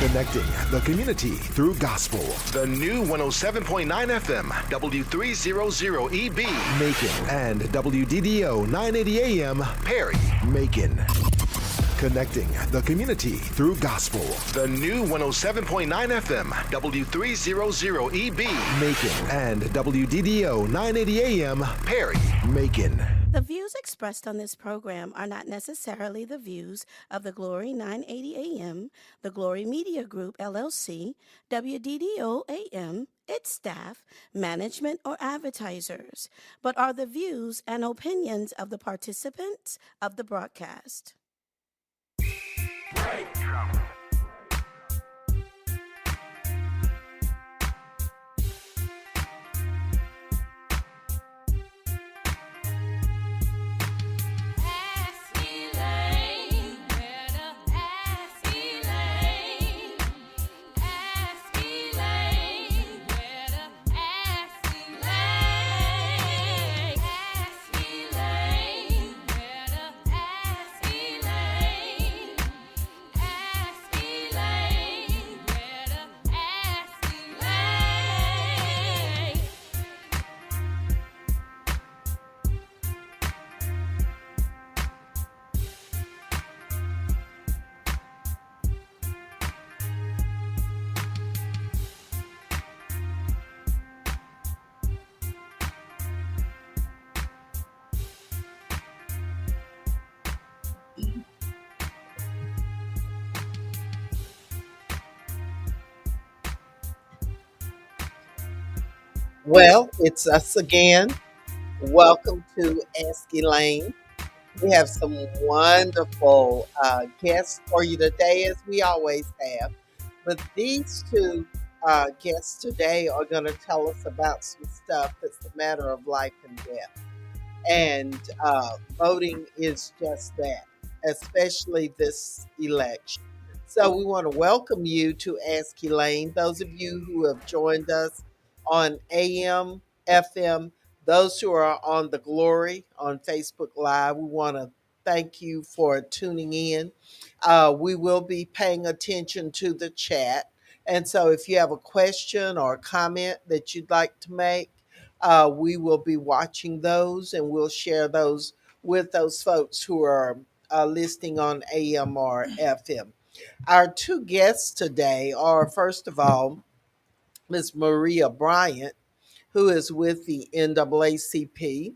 Connecting the community through gospel. The new 107.9 FM, W300EB, Macon, and WDDO 980 AM, Perry, Macon. Connecting the community through gospel. The new 107.9 FM, W300EB, Macon, and WDDO 980 AM, Perry, Macon. The views expressed on this program are not necessarily the views of the Glory 980 AM, the Glory Media Group, LLC, WDDO AM, its staff, management, or advertisers, but are the views and opinions of the participants of the broadcast. Well, it's us again. Welcome to Ask Elaine. We have some wonderful guests for you today, as we always have. But these two guests today are going to tell us about some stuff that's a matter of life and death. And voting is just that, especially this election. So we want to welcome you to Ask Elaine. Those of you who have joined us on AM, FM, those who are on the Glory on Facebook Live, we want to thank you for tuning in. We will be paying attention to the chat. And so if you have a question or a comment that you'd like to make, we will be watching those and we'll share those with those folks who are listening on AM or FM. Our two guests today are, first of all, Ms. Maria Bryant, who is with the NAACP.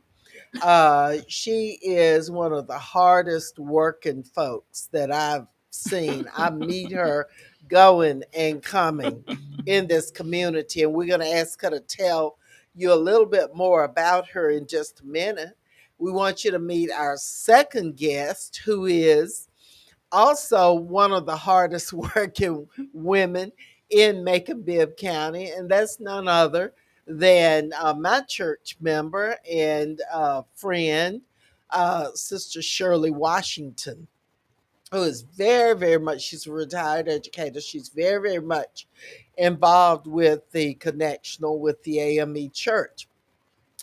She is one of the hardest working folks that I've seen. I meet her going and coming in this community, and we're going to ask her to tell you a little bit more about her in just a minute. We want you to meet our second guest, who is also one of the hardest working women in Macon-Bibb County, and that's none other than my church member and friend, Sister Shirley Washington, who is very, very much, she's a retired educator. She's very, very much involved with the connectional with the AME Church.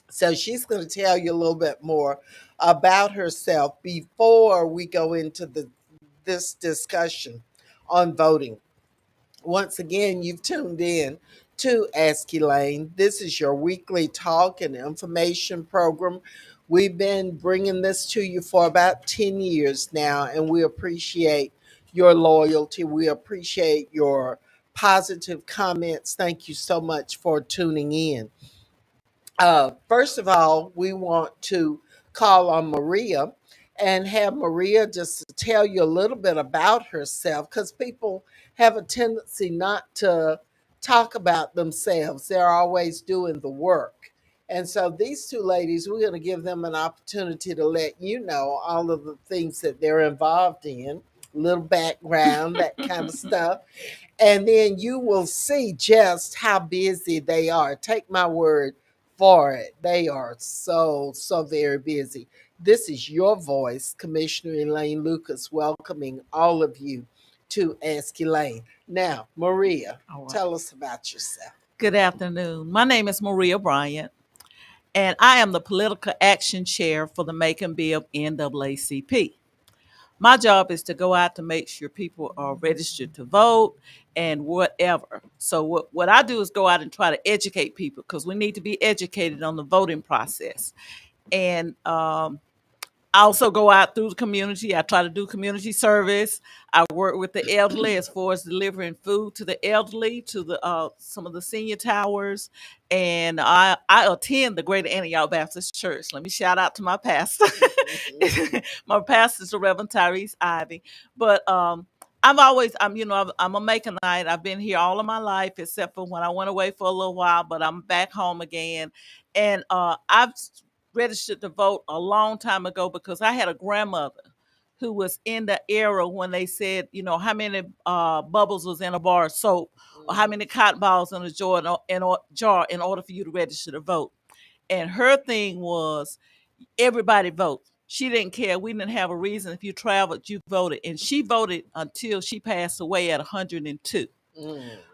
So she's going to tell you a little bit more about herself before we go into this discussion on voting. Once again, you've tuned in to Ask Elaine. This is your weekly talk and information program. We've been bringing this to you for about 10 years now, and we appreciate your loyalty. We appreciate your positive comments. Thank you so much for tuning in. First of all, we want to call on Maria and have Maria just tell you a little bit about herself, because people have a tendency not to talk about themselves. They're always doing the work. And so these two ladies, we're going to give them an opportunity to let you know all of the things that they're involved in, little background, that kind of stuff. And then you will see just how busy they are. Take my word for it. They are so very busy. This is your voice, Commissioner Elaine Lucas, welcoming all of you to Ask Elaine. Now, Maria, tell us about yourself. Good afternoon. My name is Maria Bryant, and I am the Political Action Chair for the Macon-Bibb NAACP. My job is to go out to make sure people are registered to vote and whatever. So what I do is go out and try to educate people, because we need to be educated on the voting process. And I also go out through the community. I try to do community service. I work with the elderly as far as delivering food to the elderly, to the some of the senior towers, and I attend the Greater Antioch Baptist Church. Let me shout out to my pastor. My pastor is the Reverend Tyrese Ivy. But I'm a Maconite. I've been here all of my life except for when I went away for a little while. But I'm back home again, and I've registered to vote a long time ago because I had a grandmother who was in the era when they said, how many bubbles was in a bar of soap, or how many cotton balls in a jar in order for you to register to vote. And her thing was everybody vote. She didn't care. We didn't have a reason. If you traveled, you voted. And she voted until she passed away at 102.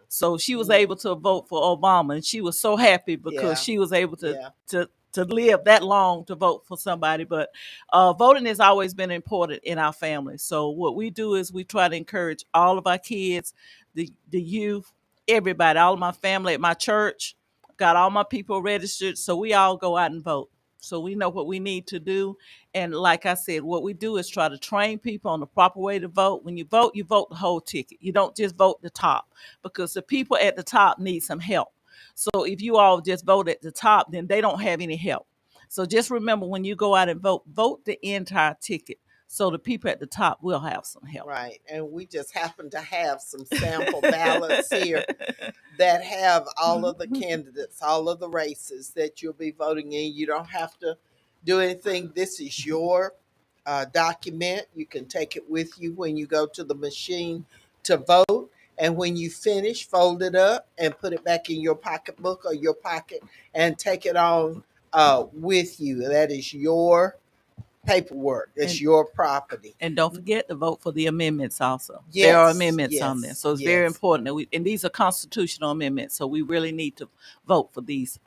So she was able to vote for Obama, and she was so happy because Yeah. she was able to Yeah. to live that long to vote for somebody. But voting has always been important in our family. So what we do is we try to encourage all of our kids, the youth, everybody, all of my family at my church, got all my people registered. So we all go out and vote. So we know what we need to do. And like I said, what we do is try to train people on the proper way to vote. When you vote the whole ticket. You don't just vote the top, because the people at the top need some help. So if you all just vote at the top, then they don't have any help. So just remember, when you go out and vote, vote the entire ticket. So the people at the top will have some help. Right. And we just happen to have some sample ballots here that have all of the candidates, all of the races that you'll be voting in. You don't have to do anything. This is your document. You can take it with you when you go to the machine to vote. And when you finish, fold it up and put it back in your pocketbook or your pocket and take it on with you. That is your paperwork. It's And- your property. And don't forget to vote for the amendments also. There are amendments on there. yes, So it's very yes. important that and these are constitutional amendments. So we really need to vote for these,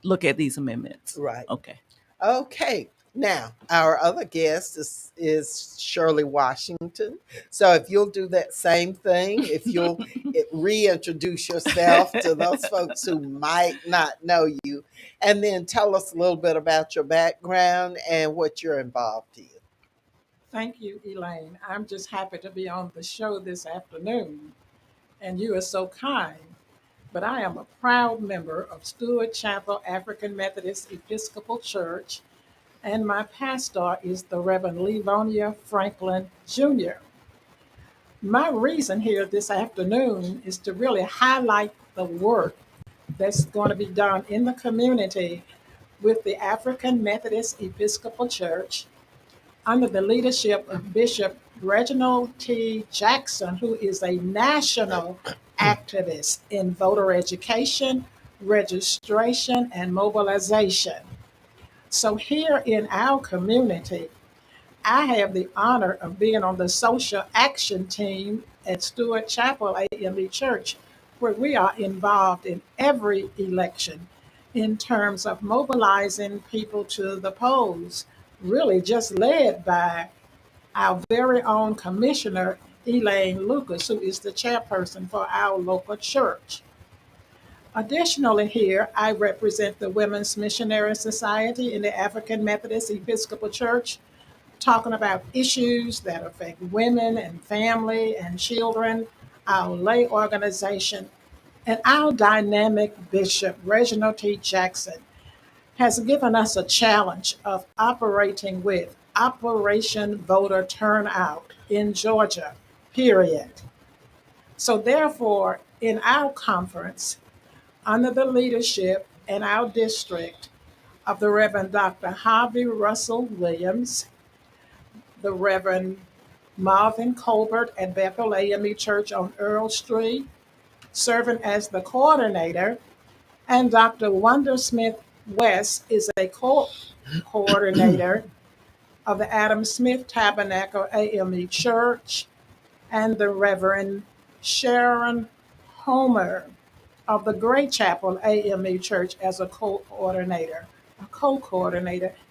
look at these amendments. Right. Okay. Okay. Now, our other guest is Shirley Washington. So if you'll do that same thing, if you'll reintroduce yourself to those folks who might not know you, and then tell us a little bit about your background and what you're involved in. Thank you, Elaine. I'm just happy to be on the show this afternoon, and you are so kind. But I am a proud member of Stewart Chapel African Methodist Episcopal Church, and my pastor is the Reverend Livonia Franklin Jr. My reason here this afternoon is to really highlight the work that's going to be done in the community with the African Methodist Episcopal Church under the leadership of Bishop Reginald T. Jackson, who is a national activist in voter education, registration, and mobilization. So, here in our community, I have the honor of being on the social action team at Stewart Chapel AME Church, where we are involved in every election in terms of mobilizing people to the polls, really just led by our very own commissioner, Elaine Lucas, who is the chairperson for our local church. Additionally, here I represent the Women's Missionary Society in the African Methodist Episcopal Church, talking about issues that affect women and family and children, our lay organization, and our dynamic bishop, Reginald T. Jackson, has given us a challenge of operating with Operation Voter Turnout in Georgia, period. So, therefore, in our conference, under the leadership in our district of the Reverend Dr. Harvey Russell Williams, the Reverend Marvin Colbert at Bethel AME Church on Earl Street, serving as the coordinator, and Dr. Wonder Smith West is a coordinator of the Adam Smith Tabernacle AME Church, and the Reverend Sharon Homer of the Great Chapel AME Church as a co-coordinator,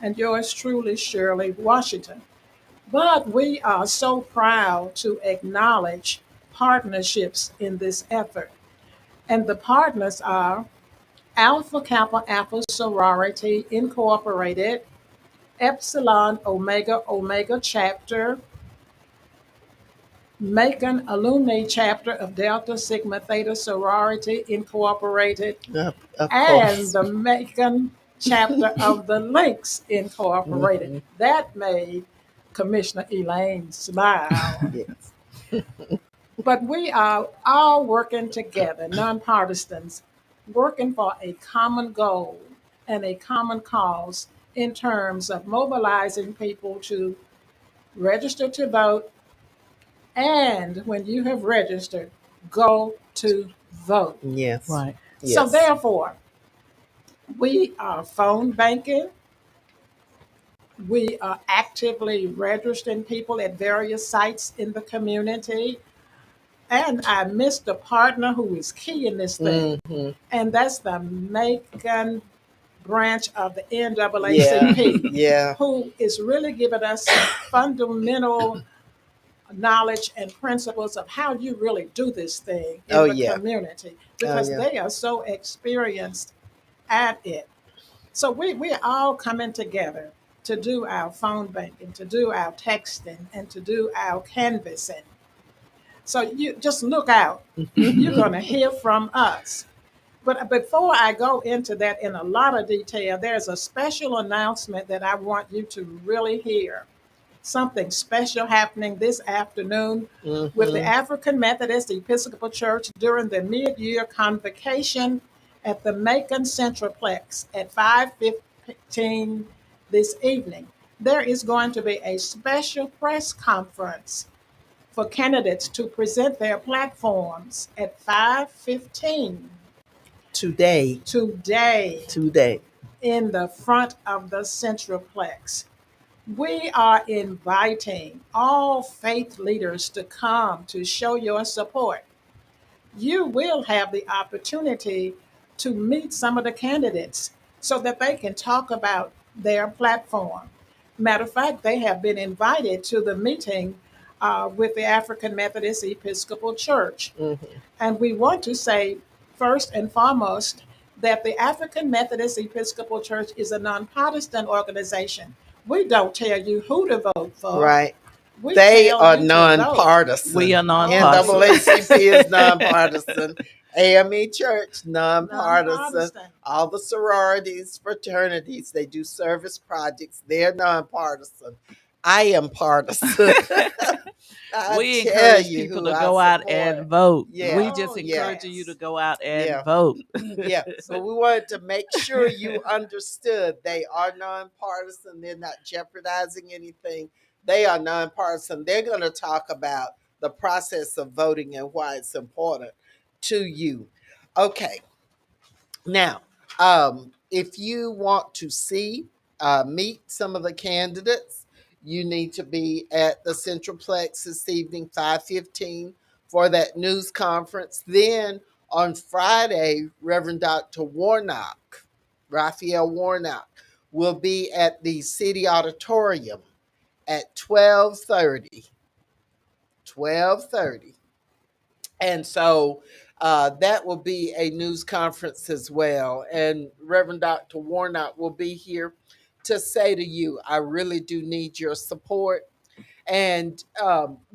and yours truly, Shirley Washington. But we are so proud to acknowledge partnerships in this effort. And the partners are Alpha Kappa Alpha Sorority Incorporated, Epsilon Omega Omega Chapter, Macon Alumni Chapter of Delta Sigma Theta Sorority Incorporated, Of and course. the Macon chapter of the Links Incorporated. Hmm. That made Commissioner Elaine smile. Yes. But we are all working together, nonpartisans, working for a common goal and a common cause in terms of mobilizing people to register to vote, and when you have registered, go to vote. Yes. Right. So, Yes. therefore, we are phone banking. We are actively registering people at various sites in the community. And I missed a partner who is key in this thing, Hmm. and that's the Macon branch of the Yeah. NAACP, Yeah. who is really giving us some fundamental knowledge and principles of how you really do this thing Oh in the yeah. community Oh because yeah. they are so experienced at it. So we're all coming together to do our phone banking, to do our texting, and to do our canvassing. So you just look out. You're going to hear from us. But before I go into that in a lot of detail, there's a special announcement that I want you to really hear. Something special happening this afternoon with the Hmm. African Methodist Episcopal Church during the mid-year convocation at the Macon Centralplex at 5:15 this evening. There is going to be a special press conference for candidates to present their platforms at 5:15 Today. today Today. in the front of the Centralplex. We are inviting all faith leaders to come to show your support. You will have the opportunity to meet some of the candidates so that they can talk about their platform. Matter of fact, they have been invited to the meeting with the African Methodist Episcopal Church. Hmm. And we want to say, first and foremost, that the African Methodist Episcopal Church is a nonpartisan organization. We don't tell you who to vote for, Right. we They tell are you to vote. We nonpartisan. are Oh, nonpartisan. yes, NAACP is nonpartisan. AME Church, nonpartisan. nonpartisan. All the sororities, fraternities, they do service projects. They're nonpartisan. I am partisan. I We tell encourage you people who to I go out and support. vote. Yeah. We Oh, just Yeah. encouraging you to yes. go out and Yeah. vote. Yeah. So we wanted to make sure you understood they are nonpartisan. They're not jeopardizing anything. They are nonpartisan. They're going to talk about the process of voting and why it's important to you. Okay. Now, if you want to meet some of the candidates, you need to be at the Centralplex this evening, 5:15, for that news conference. Then on Friday, Reverend Dr. Warnock, Raphael Warnock, will be at the City Auditorium at 12:30. 12:30. And so that will be a news conference as well. And Reverend Dr. Warnock will be here to say to you, I really do need your support. And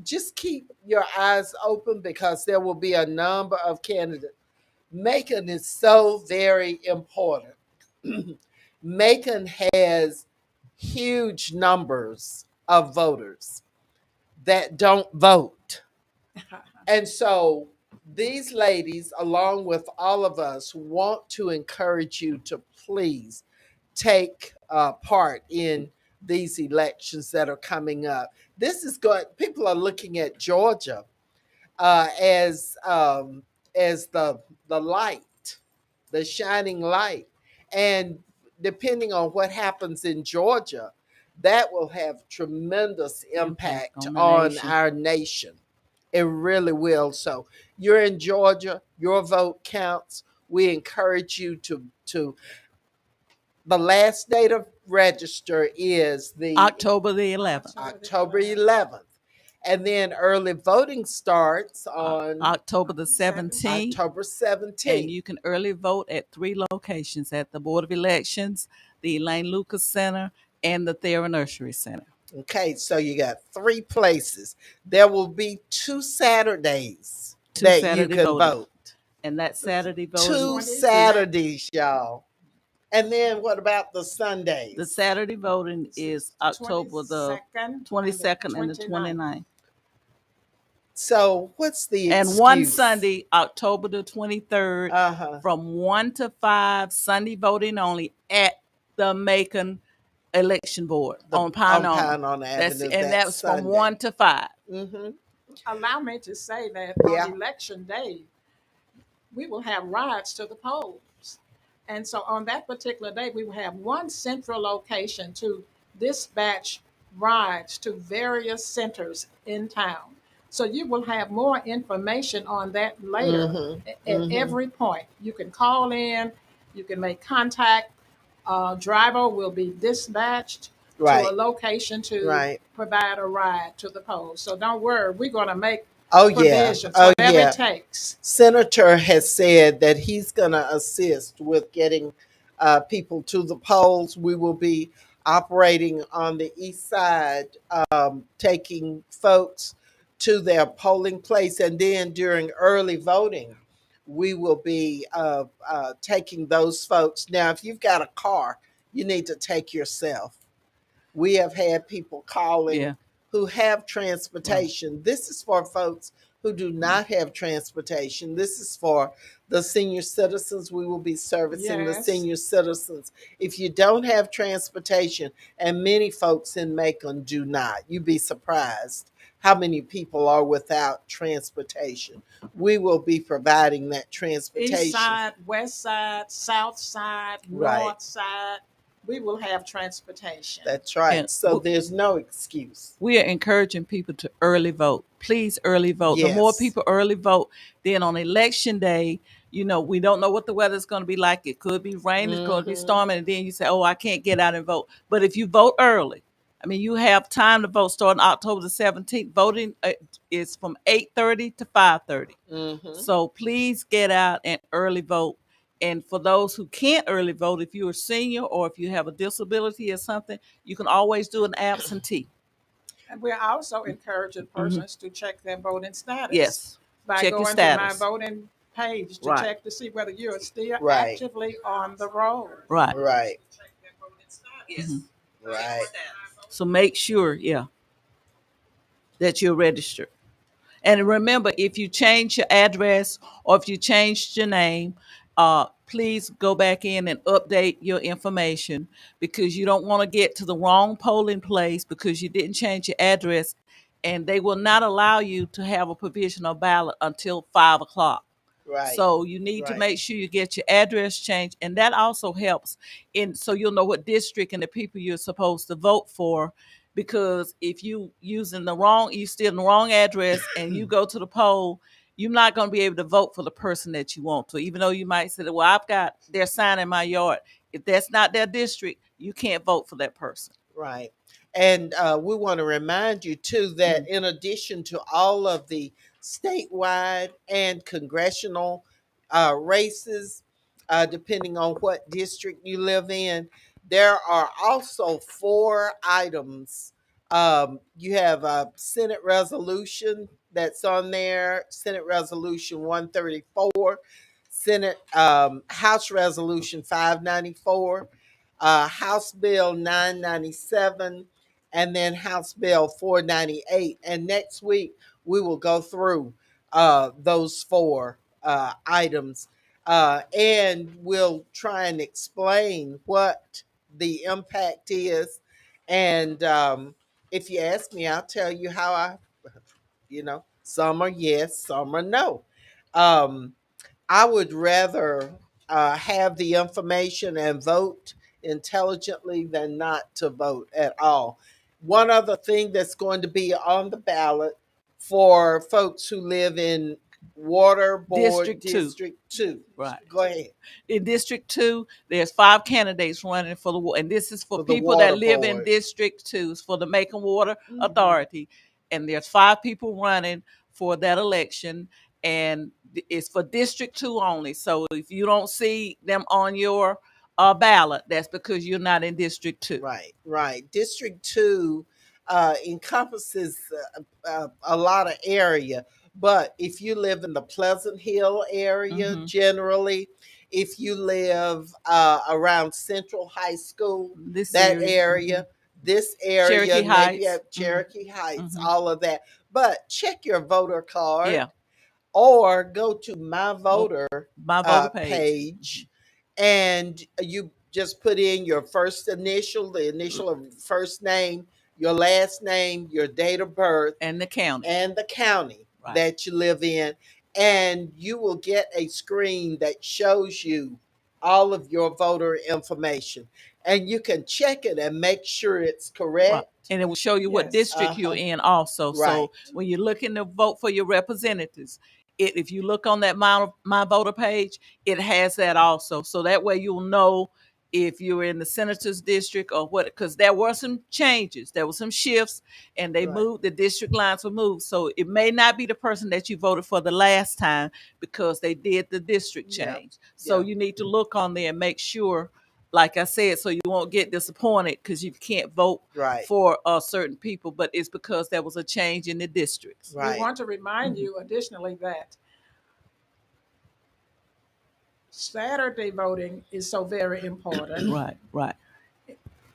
just keep your eyes open because there will be a number of candidates. Macon is so very important. Macon has huge numbers of voters that don't vote. And so these ladies, along with all of us, want to encourage you to please take part in these elections that are coming up. This is good. People are looking at Georgia uh, as um, as the light, the shining light, and depending on what happens in Georgia, that will have tremendous Impact impact on the on nation. our nation. It really will. So you're in Georgia, your vote counts. We encourage you to the last date of register is the October the 11th. October 11th. And then early voting starts on October the 17th. October 17th. And you can early vote at 3 locations at the Board of Elections, the Elaine Lucas Center, and the Thera Nursery Center. Okay, so you got 3 places. There will be 2 Saturdays Two that Saturday you can voting. vote. And that Saturday voting. 2 Saturdays, y'all. And then what about the Sundays? The Saturday voting is October the 22nd and the 29th. So what's the excuse? And one Sunday, October the 23rd, from 1 to 5, Sunday voting only at the Macon Election Board on Pine Avenue. And that's from 1 to 5. Mm-hmm. Allow me to say that on election day, we will have rides to the polls. And so on that particular day, we will have one central location to dispatch rides to various centers in town. So you will have more information on that later at every point. You can call in, you can make contact. Driver will be dispatched to a location to provide a ride to the polls. So don't worry, we're going to make provisions, whatever it takes. Senator has said that he's going to assist with getting people to the polls. We will be operating on the east side, taking folks to their polling place. And then during early voting, we will be taking those folks. Now, if you've got a car, you need to take yourself. We have had people calling who have transportation. This is for folks who do not have transportation. This is for the senior citizens. We will be servicing the senior citizens. If you don't have transportation, and many folks in Macon do not, you'd be surprised how many people are without transportation. We will be providing that transportation. East side, west side, south side, north side. We will have transportation. That's right. And so there's no excuse. We are encouraging people to early vote. Please early vote. The more people early vote, then on election day, we don't know what the weather's going to be like. It could be rain, it's going to be storming, and then you say, oh, I can't get out and vote. But if you vote early, you have time to vote starting October the 17th. Voting is from 8:30 to 5:30. So please get out and early vote. And for those who can't early vote, if you're a senior or if you have a disability or something, you can always do an absentee. And we're also encouraging persons to check their voting status. Yes. By check going your status. to my voting page to check to see whether you're still actively on the roll. Right. Right. Check their voting status. Right. So make sure, that you're registered. And remember, if you change your address or if you changed your name, please go back in and update your information, because you don't want to get to the wrong polling place because you didn't change your address, and they will not allow you to have a provisional ballot until 5 o'clock. Right. So you need to make sure you get your address changed, and that also helps so you'll know what district and the people you're supposed to vote for. Because if you you still in the wrong address and you go to the poll, you're not going to be able to vote for the person that you want to, even though you might say, well, I've got their sign in my yard. If that's not their district, you can't vote for that person. Right. And we want to remind you, too, that in addition to all of the statewide and congressional races, depending on what district you live in, there are also 4 items. You have a Senate resolution that's on there, Senate Resolution 134, Senate House Resolution 594, House Bill 997, and then House Bill 498. And next week, we will go through those 4 items, and we'll try and explain what the impact is. And if you ask me, I'll tell you how some are yes, some are no. I would rather have the information and vote intelligently than not to vote at all. One other thing that's going to be on the ballot for folks who live in Water Board District 2. District 2. Right. Go ahead. In District 2, there's 5 candidates running for the, and this is for For the people that Water live in Board. District 2, it's for the Macon Water Mhm. Authority. And there's 5 people running for that election, and it's for District 2 only. So if you don't see them on your ballot, that's because you're not in District 2. Right, right. District 2 encompasses a lot of area, but if you live in the Pleasant Hill area, Mhm. generally, if you live around Central High School, This that area, area, this area, Cherokee maybe Heights. at Cherokee Heights, Mhm. all of that. But check your voter card, Yeah, or go to My Voter my voter page, and you just put in your first initial, the initial of first name, your last name, your date of birth, and the county. and the county Right. that you live in, and you will get a screen that shows you all of your voter information, and you can check it and make sure it's Right. correct. And it will show you what Yes. district you're in also. Right. So when you're looking to vote for your representatives, if you look on that my voter page, it has that also. So that way you'll know if you're in the senator's district or what, because there were some changes, there were some shifts, and they Right. moved, the district lines were moved. So it may not be the person that you voted for the last time because they did the district Yep. change. So Yep. you need to look on there and make sure, like I said, so you won't get disappointed because you can't vote Right. for certain people, but it's because there was a change in the districts. We Right. want to remind you additionally that Saturday voting is so very important. Right, right.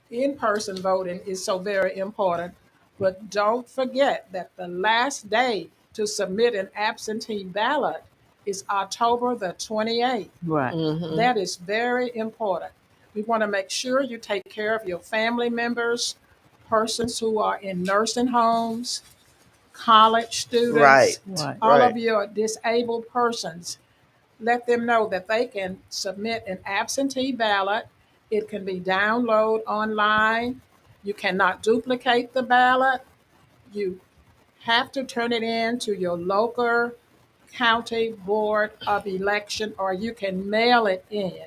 In-person voting is so very important. But don't forget that the last day to submit an absentee ballot is October the 28th. Right. Mhm. That is very important. We want to make sure you take care of your family members, persons who are in nursing homes, college students, Right. Right. all Right. of your disabled persons. Let them know that they can submit an absentee ballot. It can be downloaded online. You cannot duplicate the ballot. You have to turn it in to your local county board of election, or you can mail it in.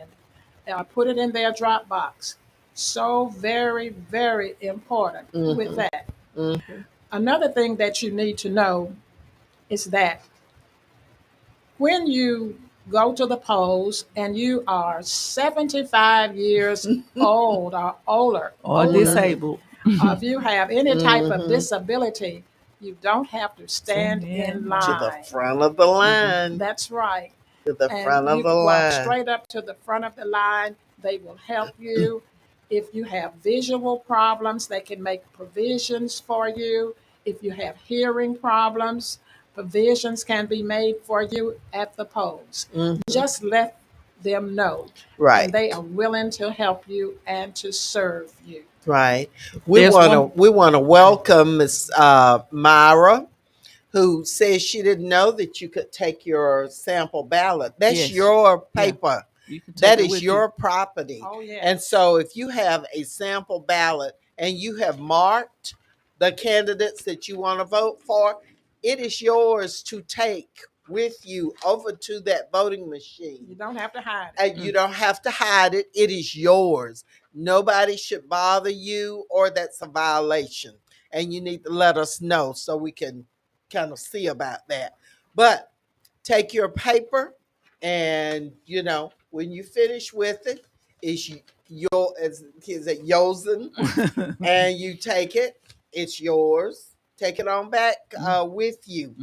Put it in their Dropbox. So very, very important with Mhm. that. Mhm. Another thing that you need to know is that when you go to the polls and you are 75 years old or Or disabled. if you have any type of Mhm. disability, you don't have to stand Stand in in To the line. front of the line. That's right. To the And front of you the walk line. straight up to the front of the line. They will help you. If you have visual problems, they can make provisions for you. If you have hearing problems, provisions can be made for you at the polls. Mhm. Just let them know. Right. And they are willing to help you and to serve you. Right. There's one- We want to welcome Miss Myra, who says she didn't know that you could take your sample ballot. That's Yes. your Yeah. paper. You can take That it is with your you. property. Oh, yes. And so if you have a sample ballot and you have marked the candidates that you want to vote for, it is yours to take with you over to that voting machine. You don't have to hide it. And you don't have to hide it. It is yours. Nobody should bother you, or that's a violation. And you need to let us know so we can kind of see about that. But take your paper, and when you finish with it, it's your, as kids at Yosen, and you take it. It's yours. Take it on back with you.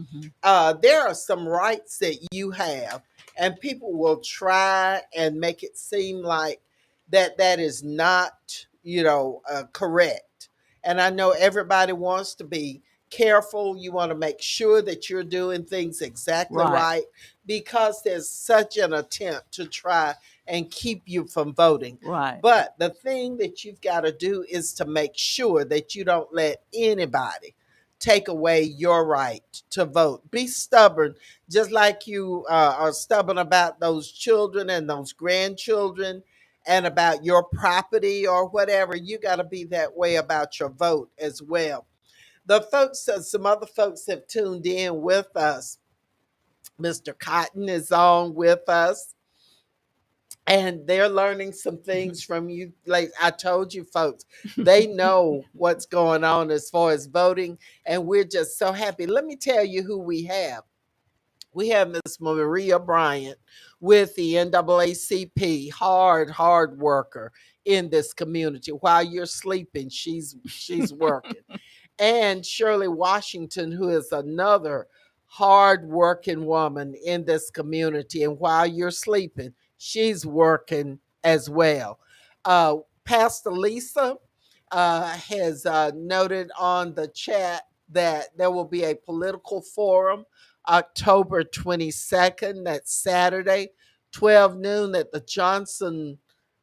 Mhm. There are some rights that you have, and people will try and make it seem like that is not, correct. And I know everybody wants to be careful. You want to make sure that you're doing things exactly Right. right, because there's such an attempt to try and keep you from voting. Right. But the thing that you've got to do is to make sure that you don't let anybody take away your right to vote. Be stubborn, just like you are stubborn about those children and those grandchildren and about your property or whatever. You got to be that way about your vote as well. The folks, some other folks have tuned in with us. Mr. Cotton is on with us, and they're learning some things from you. Like I told you folks, they know what's going on as far as voting, and we're just so happy. Let me tell you who we have. We have Miss Maria Bryant with the NAACP, hard worker in this community. While you're sleeping, she's working. And Shirley Washington, who is another hard-working woman in this community. And while you're sleeping, she's working as well. Pastor Lisa has noted on the chat that there will be a political forum October 22nd, that's Saturday, 12 noon at the Johnson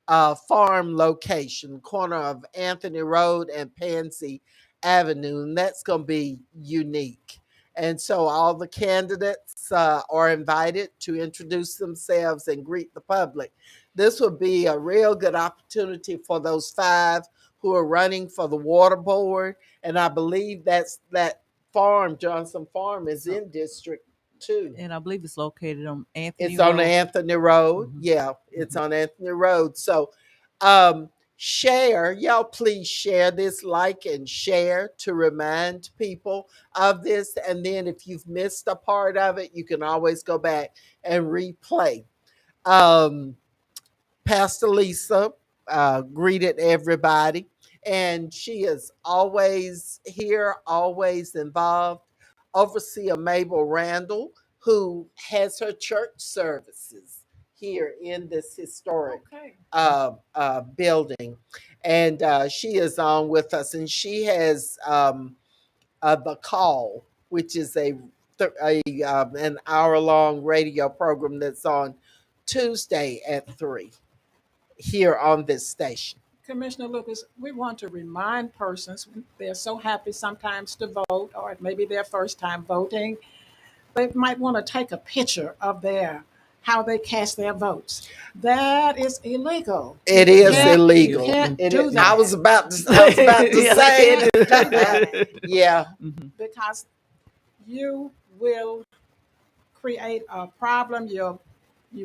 Farm location, corner of Anthony Road and Pansy Avenue, and that's going to be unique. And so all the candidates are invited to introduce themselves and greet the public. This would be a real good opportunity for those 5 who are running for the water board. And I believe that farm, Johnson Farm, is in District 2. And I believe it's located on Anthony It's Road. on Anthony Road. Mhm. Yeah, it's on Anthony Road. So share, y'all please share this, like and share to remind people of this. And then if you've missed a part of it, you can always go back and replay. Pastor Lisa greeted everybody, and she is always here, always involved. Overseer Mabel Randall, who has her church services here in this historic Okay. building, and she is on with us, and she has the call, which is an hour-long radio program that's on Tuesday at 3 here on this station. Commissioner Lucas, we want to remind persons they're so happy sometimes to vote, or maybe their first time voting. They might want to take a picture of how they cast their votes. That is illegal. It You is can't- illegal. You can't It do is- that. I was about to Yeah, say. do that. Yeah. Because you will create a problem. You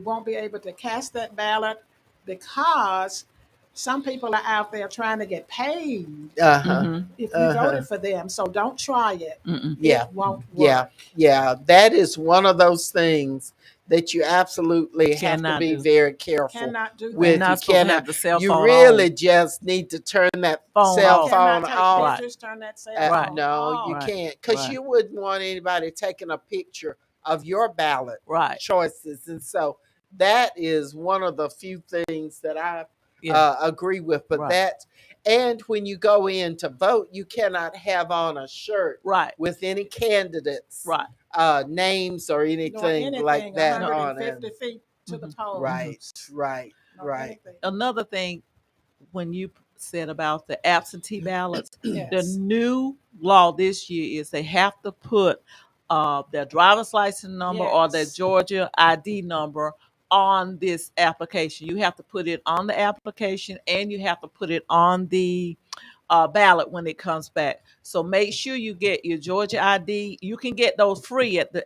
won't be able to cast that ballot because some people are out there trying to get paid Uh-huh. if you voted for them. So don't try it. Yeah. It won't work. Yeah. That is one of those things that you absolutely have to Cannot be do. very careful Cannot do that. with. Not You supposed to have cannot. the cell You phone really on. just need to turn that Phone cell off. phone Cannot take off. pictures, turn that cell Right. phone No, off. you Right. can't, because Right. you wouldn't want anybody taking a picture of your ballot Right. choices. And so that is one of the few things that I Yeah. agree with. But Right. and when you go in to vote, you cannot have on a shirt Right. with any candidates Right. names or Nor anything like that on 150 it. feet to the Mhm. polls. Right. Nor anything. Another thing, when you said about the absentee ballots, the Yes. new law this year is they have to put their driver's license number or their Yes. Georgia ID number on this application. You have to put it on the application, and you have to put it on the ballot when it comes back. So make sure you get your Georgia ID. You can get those free at the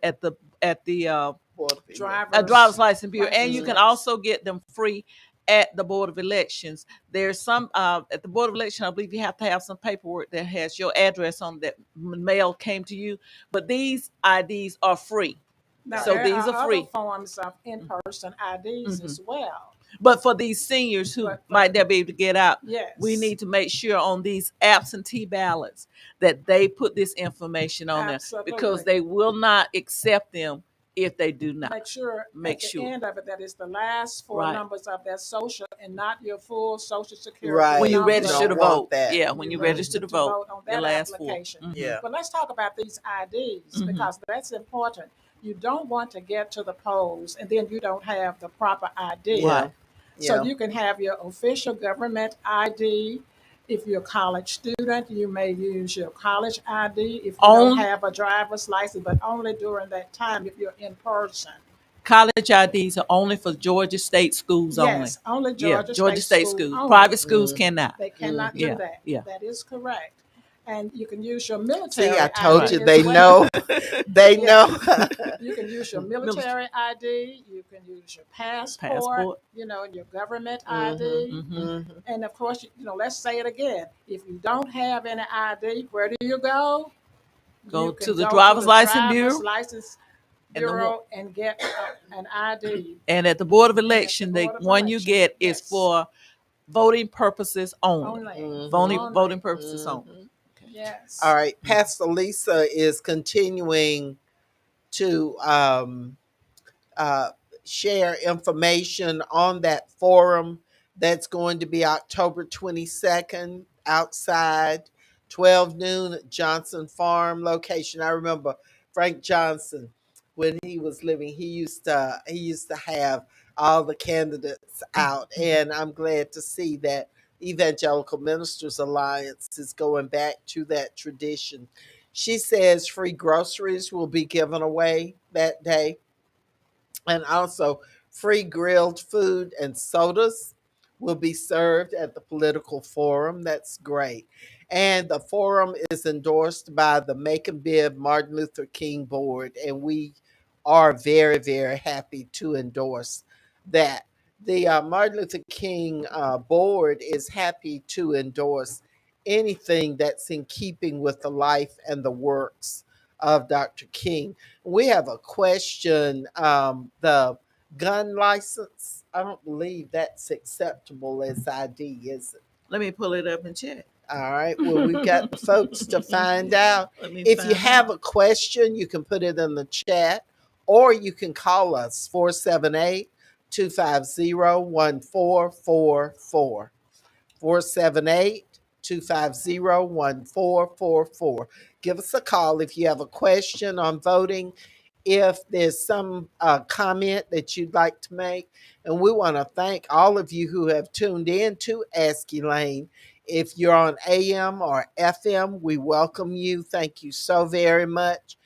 driver's license bureau, and you can yes. also get them free at the Board of Elections. There's some at the Board of Election, I believe you have to have some paperwork that has your address on that mail came to you. But these IDs are free. Now, So there these are free. other forms of in-person IDs as well. But for these seniors who But- might not be able to get out, Yes. we need to make sure on these absentee ballots that they put this information on there, because Absolutely. they will not accept them if they do not. Make sure Make at the sure. end of it that it's the last 4 Right. numbers of their social and not your full social security Right. When you number. register to Don't want vote, that. yeah, when you register to vote, on your that last application. 4. Yeah. But let's talk about these IDs Mhm. because that's important. You don't want to get to the polls and then you don't have the proper ID. Right. So you can have your official government ID. If you're a college student, you may use your college ID. If you don't Only- have a driver's license, but only during that time if you're in person. College IDs are only for Georgia State schools Yes, only. only Yeah, Georgia, Georgia State School schools. only. Private schools cannot. They cannot Yeah, do that. yeah. That is correct. and you can use your See, I military told Right. you ID as they well. know. They know. Yes. You can use your military ID, you can use your passport, Passport. and your government Mhm. ID. Hmm. Mhm. And of course, let's say it again. If you don't have any ID, where do you go? Go You to can the go to driver's the license driver's bureau license and bureau and get an ID. and at the board of And at the election, the board of one you election, get is yes, for voting purposes only. only, Mhm. Voting only, purposes only. Mhm. Okay. All yes. right, Pastor Lisa is continuing to uh, share information on that forum that's going to be October 22nd outside 12 noon at Johnson Farm location. I remember Frank Johnson when he was living, he used to have all the candidates out, and I'm glad to see that Evangelical Ministers Alliance is going back to that tradition. She says free groceries will be given away that day, and also free grilled food and sodas will be served at the political forum. That's great. And the forum is endorsed by the Make and Bib Martin Luther King Board, and we are very, very happy to endorse that. The Martin Luther King Board is happy to endorse anything that's in keeping with the life and the works of Dr. King. We have a question. The gun license, I don't believe that's acceptable as ID, is it? Let me pull it up and check. All right. Well, we've got the folks to find out. Let me If you find have out. a question, you can put it in the chat, or you can call us 478 250 1444. 478-250-1444. Give us a call if you have a question on voting, if there's some comment that you'd like to make. And we want to thank all of you who have tuned in to Ask Elaine. If you're on AM or FM, we welcome you. Thank you so very much.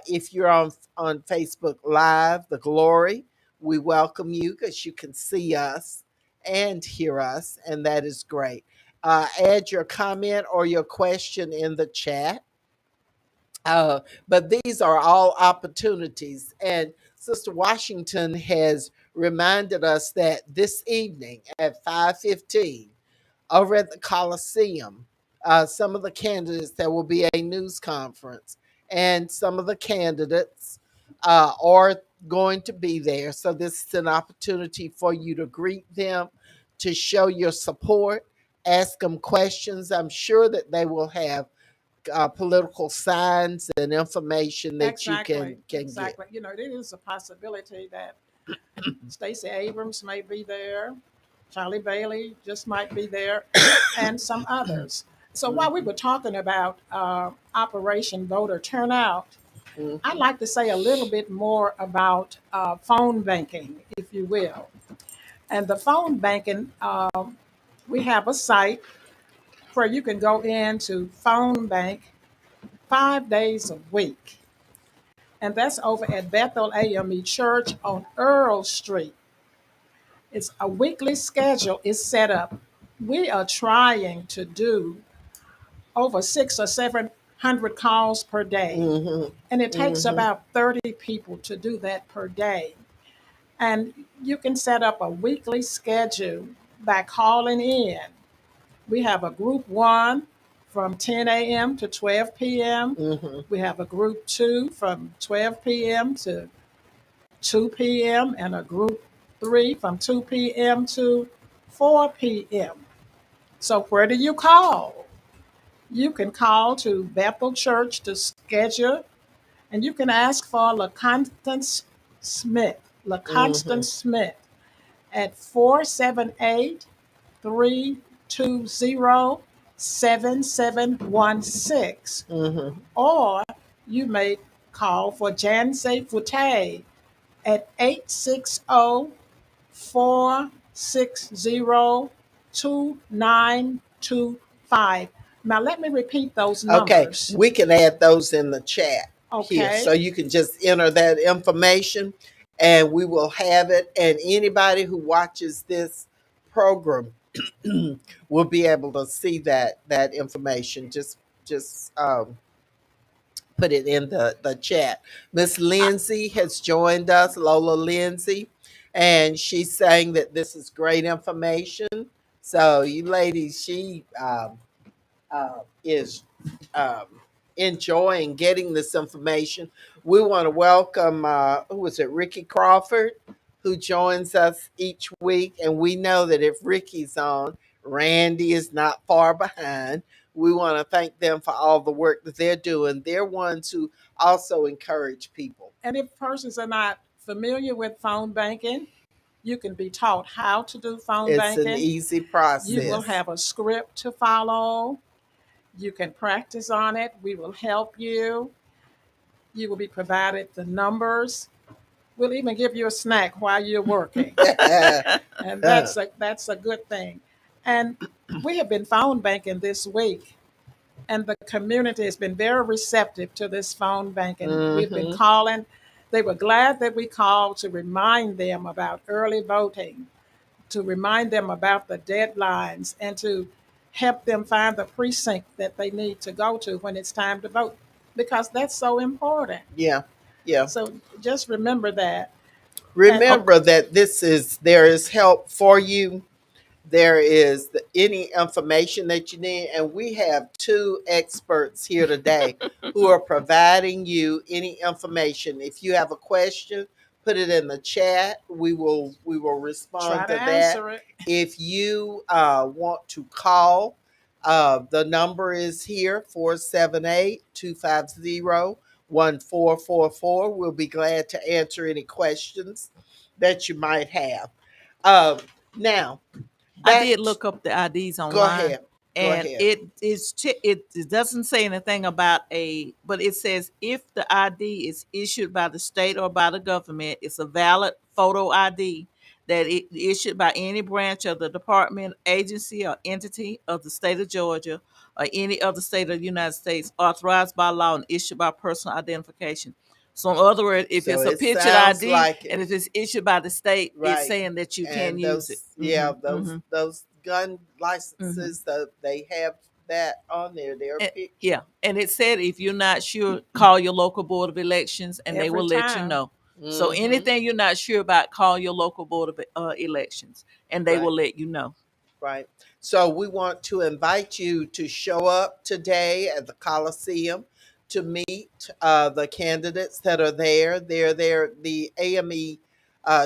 If you're on Facebook Live, The Glory, we welcome you because you can see us and hear us, and that is great. Add your comment or your question in the chat. But these are all opportunities. And Sister Washington has reminded us that this evening at 5:15 over at the Coliseum, some of the candidates, there will be a news conference, and some of the candidates are going to be there. So this is an opportunity for you to greet them, to show your support, ask them questions. I'm sure that they will have political signs and information that you Exactly, can get. exactly. There is a possibility that Stacey Abrams may be there, Charlie Bailey just might be there, and some others. So while we Mhm, were talking about Operation Voter Turnout, I'd mhm, like to say a little bit more about phone banking, if you will. And the phone banking, we have a site where you can go in to phone bank 5 days a week. And that's over at Bethel AME Church on Earl Street. It's a weekly schedule is set up. We are trying to do over 600 or 700 calls per day. mhm, And it takes mhm, about 30 people to do that per day. And you can set up a weekly schedule by calling in. We have a group one from 10 a.m. to 12 p.m. mhm, We have a group two from 12 p.m. to 2 p.m. and a group three from 2 p.m. to 4 p.m. So where do you call? You can call to Bethel Church to schedule, and you can ask for LaConstance Smith. LaConstance mhm, Smith at 478-320-7716. mhm. Or you may call for Janse Fute at 860-460-2925. Now let me repeat those Okay, numbers. we can add those in the chat here. So Okay. you can just enter that information and we will have it. And anybody who watches this program will be able to see that information. Just just put it in the chat. Miss Lindsay has joined us, Lola Lindsay, and she's saying that this is great information. So you ladies, she is um, enjoying getting this information. We want to welcome, who is it, Ricky Crawford, who joins us each week. And we know that if Ricky's on, Randy is not far behind. We want to thank them for all the work that they're doing. They're ones who also encourage people. And if persons are not familiar with phone banking, you can be taught how to do phone It's an banking. easy You will process. have a script to follow. You can practice on it. We will help you. You will be provided the numbers. We'll even give you a snack while you're working. And that's a good thing. And we have been phone banking this week, and the community has been very receptive to this phone banking. We've been Hmm. calling. They were glad that we called to remind them about early voting, to remind them about the deadlines, and to help them find the precinct that they need to go to when it's time to vote, because that's so important. Yeah, yeah. So just remember that. And Remember that there is help for you. There is any information that you need, and we have two experts here today who are providing you any information. If you have a question, put it in the chat. We will try respond to to that. answer it. If you want to call, the number is here, 478-250-1444. We'll be glad to answer any questions that you might have. Um, Now, I back did look up the IDs go online, ahead. Go and ahead. it doesn't say anything about but it says if the ID is issued by the state or by the government, it's a valid photo ID that it issued by any branch of the department, agency, or entity of the state of Georgia or any other state of the United States authorized by law and issued by personal identification. So in other words, if So it's a it pictured sounds ID like it. and if it's issued by the state, it's Right. saying that you can And use it. those, yeah, Hmm. those gun Hmm. licenses, they have that on there. They're Yeah, picture. and it said if you're not sure, call your local board of elections, and they Every will let you time. know. So Mm-hmm. anything you're not sure about, call your local board of elections, and they Right. will let you know. Right. So we want to invite you to show up today at the Coliseum to meet the candidates that are there. They're there. The AME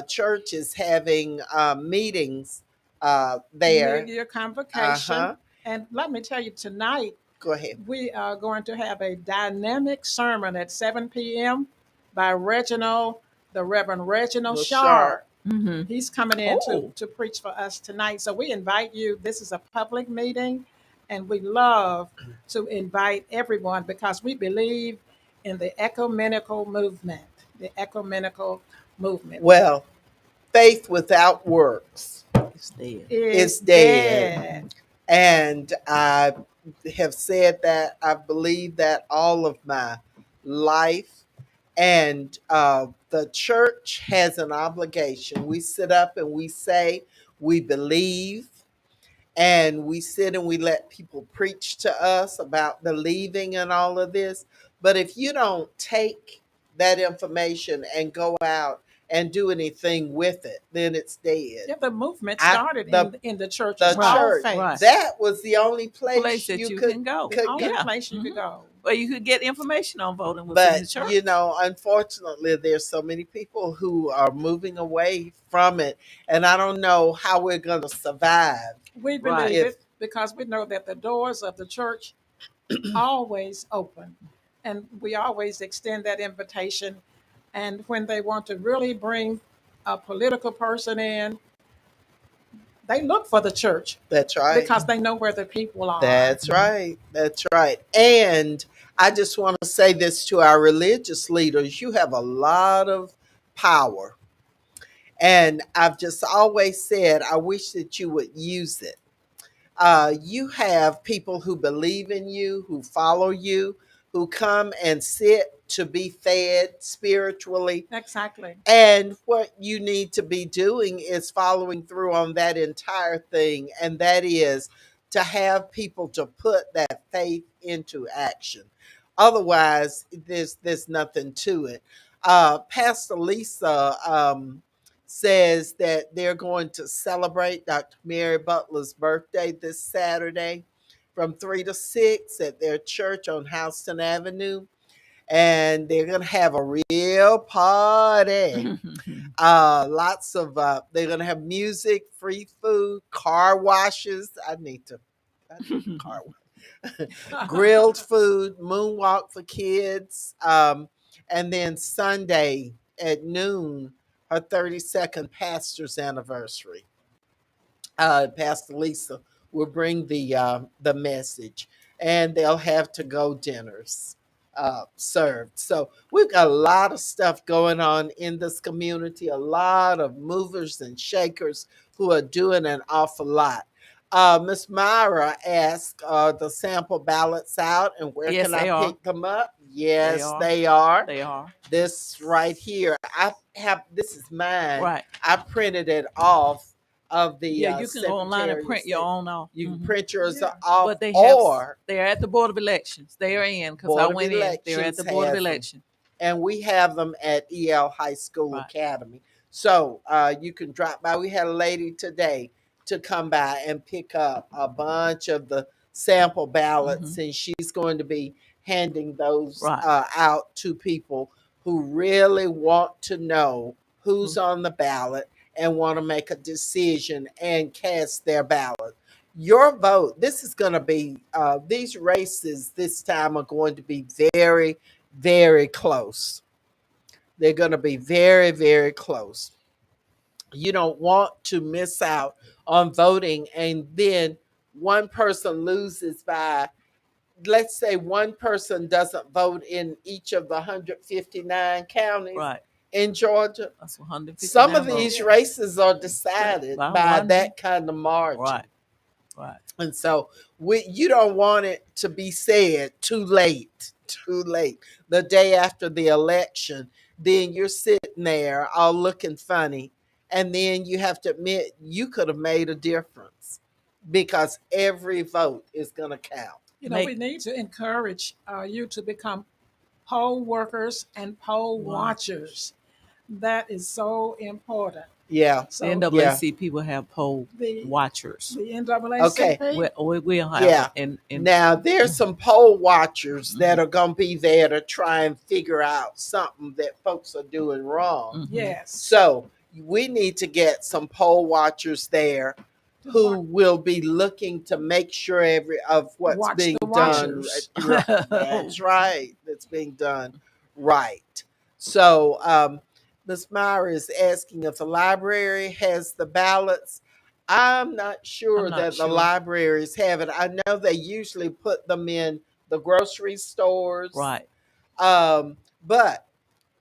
church is having meetings there. Mid-year Uh convocation. huh. And let me tell you, tonight Go ahead. we are going to have a dynamic sermon at 7 p.m. by the Reverend Reginald Little sharp. Sharp. Hmm. He's coming in Oh, to preach for us tonight. So we invite you. This is a public meeting, and we love to invite everyone because we believe in the ecumenical movement. The ecumenical movement Well, faith without works it's dead. is is dead. dead. And I have said that, I believe that all of my life. And the church has an obligation. We sit up and we say we believe, and we sit and we let people preach to us about believing and all of this. But if you don't take that information and go out and do anything with it, then it's dead. Yeah, the movement I started the in the churches, the Right, all church, right. faiths. that was the only Place place that you you could can go. The could only go. Yeah. place you Hmm. could go. Well, you could get information on voting was in the But church. unfortunately, there's so many people who are moving away from it, and I don't know how we're going to survive We Right. believe if it because we know that the doors of the church always open, and we always extend that invitation. And when they want to really bring a political person in, they look for the church that's right. because they know where the people are. That's right. That's right. And I just want to say this to our religious leaders: you have a lot of power, and I've just always said I wish that you would use it. You have people who believe in you, who follow you, who come and sit to be fed spiritually. Exactly. And what you need to be doing is following through on that entire thing. And that is to have people to put that faith into action. Otherwise, there's nothing to it. Pastor Lisa says that they're going to celebrate Dr. Mary Butler's birthday this Saturday from 3 to 6 at their church on Houston Avenue. And they're going to have a real party. Lots of, they're going to have music, free food, car washes. I need a car wash. Grilled food, moonwalk for kids. And then Sunday at noon, her 32nd pastor's anniversary. Pastor Lisa will bring the message, and they'll have to go dinners served. So we've got a lot of stuff going on in this community. A lot of movers and shakers who are doing an awful lot. Miss Myra asked, the sample ballots out, and where Yes, can they I are. pick them up? Yes, are. they are. They are. This right here, this is mine. Right. I printed it off of the Yeah, you can go online and print your own off. You can Mhm. print yours Yeah. off, But they're at the Board of Elections. They are in because I Board of went in. They're at Elections the Board of has them. Election. and we have them at EL High School Right. Academy. So you can drop by. We had a lady today to come by and pick up a bunch of the sample ballots, and she's going to be handing those Right. out to people who really want to know who's on the ballot and want to make a decision and cast their ballot. Your vote, this is going to be, these races this time are going to be very, very close. They're going to be very, very close. You don't want to miss out on voting, and then one person loses by, let's say one person doesn't vote in each of the 159 counties Right. in Georgia. That's 150. Some of these races are decided by that kind of margin. Right. Right. And so you don't want it to be said too late, the day after the election. Then you're sitting there all looking funny. And then you have to admit you could have made a difference because every vote is going to count. You know, we need to encourage you to become poll workers and poll watchers. That is so important. Yeah. So The NAACP people have poll watchers. The NAACP? Okay. We'll have Yeah. and Now, there's some poll watchers that are going to be there to try and figure out something that folks are doing wrong. Yes. So we need to get some poll watchers there who will be looking to make sure what's being done. That's right. That's being done right. So Ms. Meyer is asking if the library has the ballots. I'm not sure that the libraries have it. I know they usually put them in the grocery stores. Right. But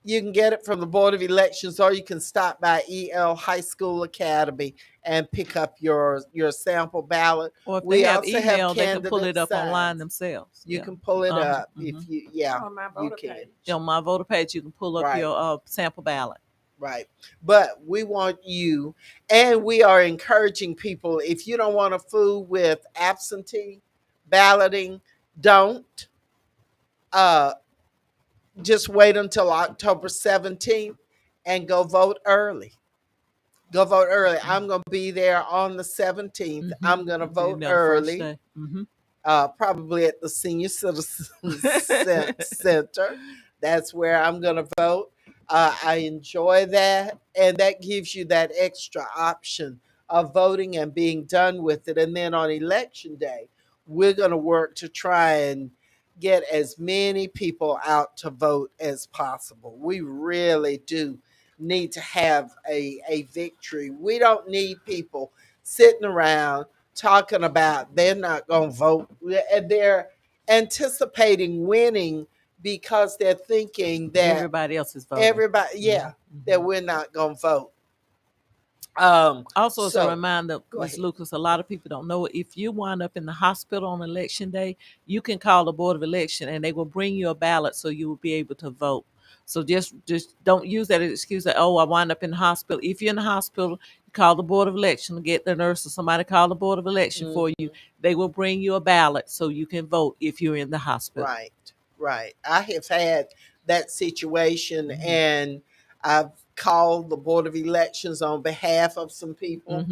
you can get it from the Board of Elections, or you can stop by EL High School Academy and pick up your sample ballot. Or if they have email, they can pull it up online themselves. You can pull it up if you, on my voter page. On my voter page, you can pull up your sample ballot. Right. But we want you, and we are encouraging people, if you don't want to fool with absentee balloting, don't. Just wait until October 17th and go vote early. Go vote early. I'm going to be there on the 17th. I'm going to vote early. Probably at the Senior Citizens Center. That's where I'm going to vote. I enjoy that. And that gives you that extra option of voting and being done with it. And then on election day, we're going to work to try and get as many people out to vote as possible. We really do need to have a victory. We don't need people sitting around talking about they're not going to vote. They're anticipating winning because they're thinking that everybody else is voting. That we're not going to vote. Also, as a reminder, Ms. Lucas, a lot of people don't know, if you wind up in the hospital on election day, you can call the Board of Election and they will bring you a ballot so you will be able to vote. So just don't use that as an excuse that, oh, I wind up in the hospital. If you're in the hospital, you call the board of election to get the nurse or somebody call the board of election for you. They will bring you a ballot so you can vote if you're in the hospital. Right, right. I have had that situation, and I've called the Board of Elections on behalf of some people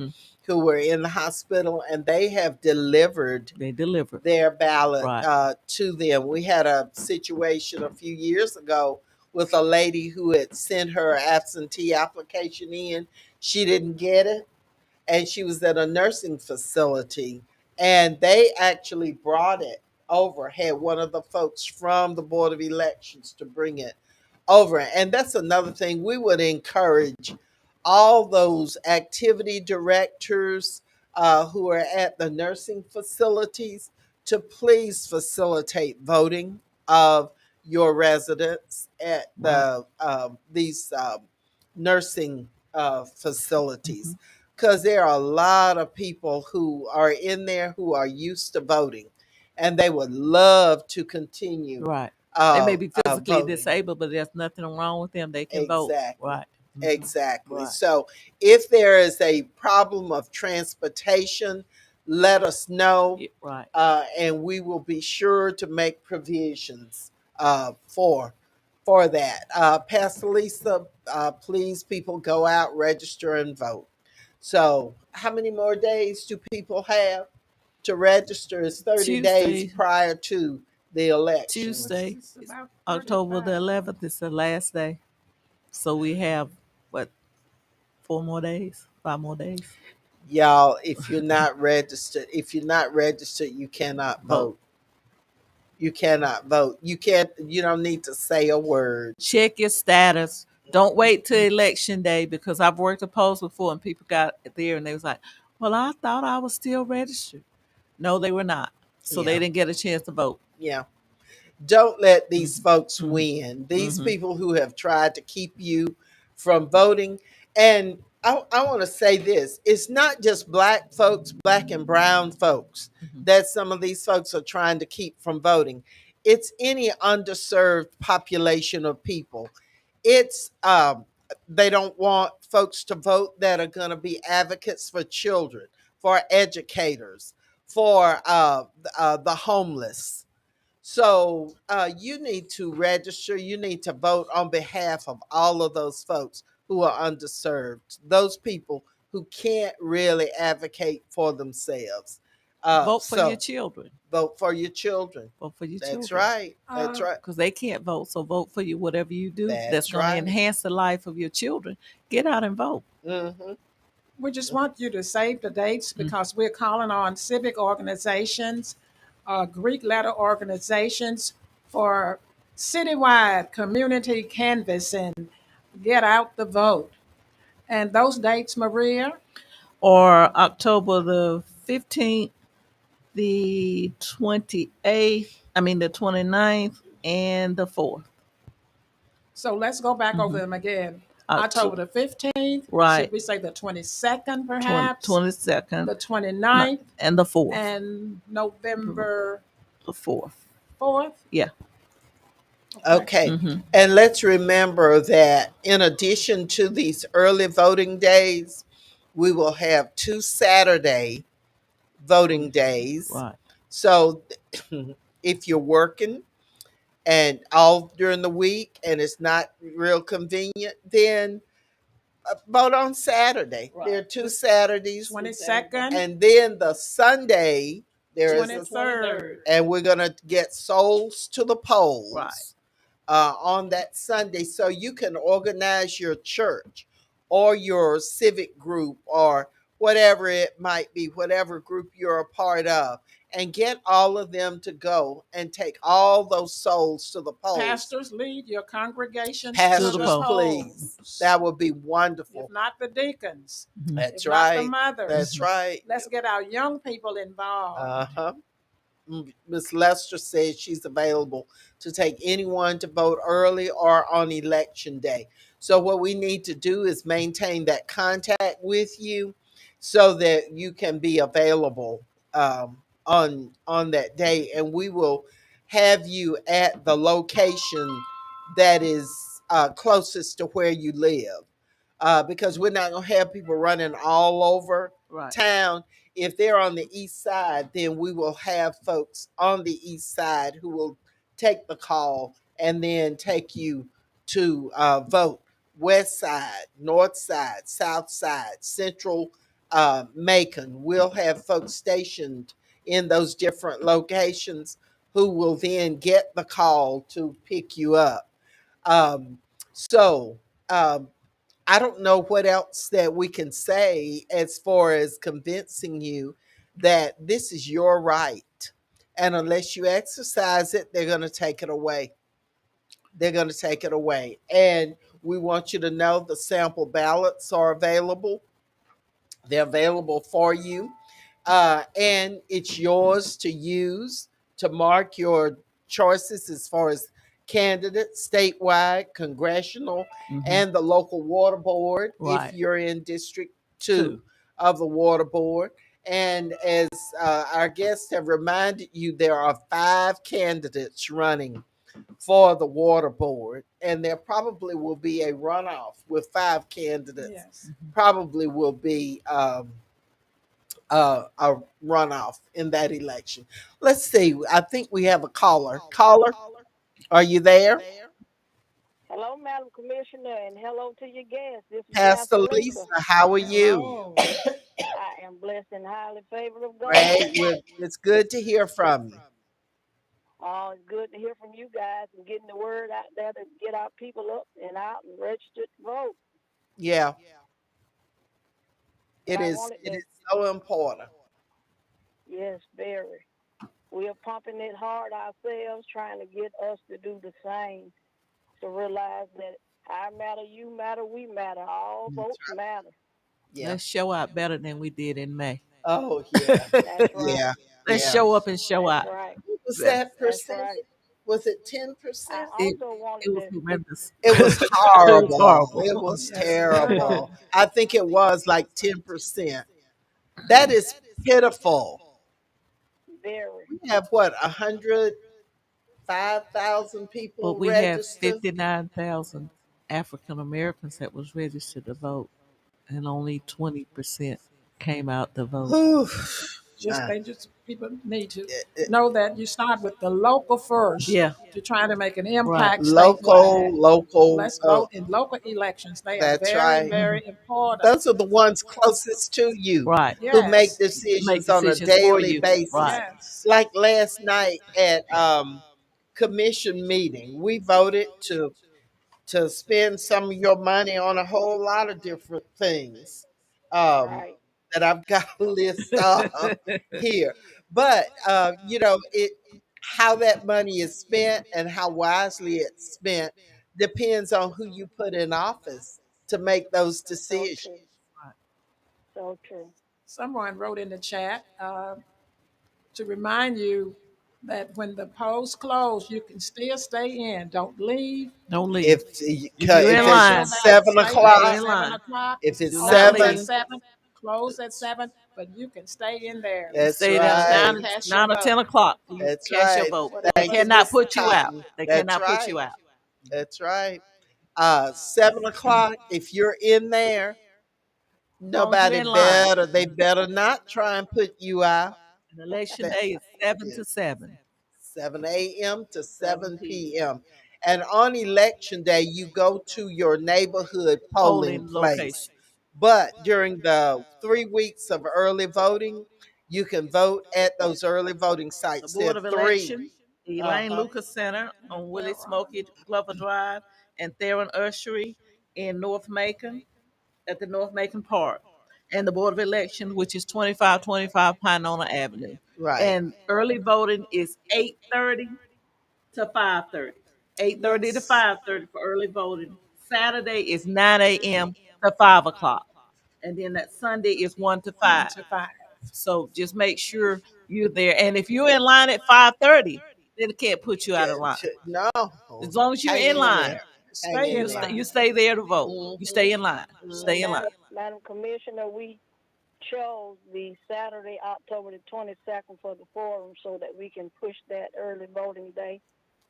who were in the hospital, and they have delivered They deliver. their ballot Right. to them. We had a situation a few years ago with a lady who had sent her absentee application in. She didn't get it, and she was at a nursing facility, and they actually brought it over, had one of the folks from the Board of Elections to bring it over. And that's another thing we would encourage all those activity directors who are at the nursing facilities to please facilitate voting of your residents at these nursing facilities, because there are a lot of people who are in there who are used to voting, and they would love to continue Right. They may be physically voting. disabled, but there's nothing wrong with them. They can vote. Exactly. Right. Exactly. Right. So if there is a problem of transportation, let us know, Yeah, right. and we will be sure to make provisions for that. Pastor Lisa, please, people, go out, register, and vote. So, how many more days do people have to register? It's 30 days Tuesday. prior to the election. Tuesday, It's about October the 35. 11th is the last day. So we have what, 4 more days, 5 more days. Y'all, if you're not registered, you cannot Vote. vote. You cannot vote. You don't need to say a word. Check your status. Don't wait till election day, because I've worked a post before and people got there and they was like, well, I thought I was still registered. No, they were not. So they Yeah. didn't get a chance to vote. Yeah. Don't let these folks win. These people who have tried to keep you from voting. And I want to say this, it's not just black folks, black and brown folks, that some of these folks are trying to keep from voting. It's any underserved population of people. It's they don't want folks to vote that are going to be advocates for children, for educators, for the homeless. So you need to register. You need to vote on behalf of all of those folks who are underserved, those people who can't really advocate for themselves. Vote for your So children. vote for your children. Vote for your That's children. right. That's right. Because they can't vote. So vote for you, whatever you do that's That's going to right. enhance the life of your children. Get out and vote. Mm-hmm. We just want you to save the dates because we're calling on civic organizations, Greek letter organizations for citywide community canvassing. Get out the vote. And those dates, Maria? Or October the 15th, the 28th, the 29th, and the 4th. So let's go back over them again. October, October the 15th. right. Should we say the 22nd perhaps? 22nd, The 29th. and the 4th. And November The 4th. 4th? Yeah. Okay. And let's remember that in addition to these early voting days, we will have 2 Saturday voting days. Right. So if you're working and all during the week and it's not real convenient, then vote on Saturday. Right. There are 2 Saturdays. 22nd. And then the Sunday, there is 23rd. and we're going to get souls to the polls. Right. On that Sunday, so you can organize your church or your civic group or whatever it might be, whatever group you're a part of, and get all of them to go and take all those souls to the polls. Pastors, lead your congregations Pastors, to the please. polls. That would be wonderful. If not the deacons. That's if right. Not the mothers. That's right. Let's get our young people involved. Uh-huh. Miss Lester says she's available to take anyone to vote early or on election day. So what we need to do is maintain that contact with you so that you can be available on that day, and we will have you at the location that is closest to where you live, because we're not going to have people running all over Right. town. If they're on the east side, then we will have folks on the east side who will take the call and then take you to vote. West side, north side, south side, central Macon. We'll have folks stationed in those different locations who will then get the call to pick you up. Um, so um, I don't know what else that we can say as far as convincing you that this is your right. And unless you exercise it, they're going to take it away. They're going to take it away. And we want you to know the sample ballots are available. They're available for you. And it's yours to use to mark your choices as far as candidates, statewide, congressional, and the local water board if Right. you're in District 2 Two. of the water board. And as our guests have reminded you, there are 5 candidates running for the water board, and there probably will be a runoff with 5 candidates. Yes. Probably will be a runoff in that election. Let's see. I think we have a caller. Caller, are you there? Hello, Madam Commissioner, and hello to your guests. This is Pastor Pastor Lisa, Lisa. how are you? Hello. I am blessed and highly favored of God. Great. It's good to hear from you. It's good to hear from you guys and getting the word out there to get our people up and out and registered to vote. Yeah, But it I is. wanted It to, is so important. yes, very. We are pumping it hard ourselves, trying to get us to do the same, to realize that I matter, you matter, we matter. All That's votes right. matter. Yeah. Let's show out better than we did in May. Oh, yeah. That's Yeah. right. Let's Yeah. show up and show That's out right. What was better. that That's percentage? right. Was it I 10%? It also wanted it was to, horrendous. It was It was horrible. horrible. It was Yes, it was. terrible. I think it was like 10%. That is pitiful. very. We have what, 105,000 But people we have registered? 59,000 African Americans that was registered to vote, and only 20% came out to vote. Whew. Just Uh, they just people need to it- it- know that you start with the local first Yeah, to try to make an right. impact local, statewide. local. Let's vote in local elections. They are That's very, right. Mhm. very important. Those are the ones closest to you Right. who make Yes, Make decisions on a decisions for daily you. basis. Right. yes. Like last night at commission meeting, we voted to spend some of your money on a whole lot of different things um, Right. that I've got a list of here. But it how that money is spent and how wisely it's spent depends on who you put in office to make those So decisions. true. So true. Someone wrote in the chat to remind you that when the polls close, you can still stay in. Don't leave. Don't leave. If If you're if in Cast your it's line, ballot. seven Stay if there. you're o'clock, in 7 o'clock. if it's do not Close at leave. seven, 7. Close at 7. But you can stay in there You that's stay there to right. cast your 9 or vote. 10 o'clock. You That's cast your right. vote. They Whatever. Thank you, cannot Miss put you out. Cotton. They That's cannot put right. you out. That's right. 7 o'clock. If you're in there, As long as you're nobody in line. better. They better not try and put you out. And election That day is 7 to is 7. 7 a.m. to 7 7 p.m. p.m. And on election day, you go to your neighborhood polling Polling place. location. But during the 3 weeks of early voting, you can vote at those early voting The sites. There Board are of three. Election, Elaine Uh-huh. Lucas Center on Willie Smoky Glover Drive, and Theron Urshery in North Macon at the North Macon Park. And the Board of Election, which is 2525 Pinona Avenue. Right. And early voting is 8:30 to 5:30. 8:30 to Yes. 5:30 for early voting. Saturday is 9 a.m. to 5 o'clock. And then that Sunday is 1 to 1 5. to 5. So just make sure you're there. And if you're in line at 5:30, then it can't put you out of line. No. As long as you're Hang in in line, there. Hang Stay in you in there. stay, you line. stay there to vote. You Hmm. stay in line. Stay in Hmm. line. Madam Commissioner, we chose the Saturday, October the 22nd for the forum so that we can push that early voting day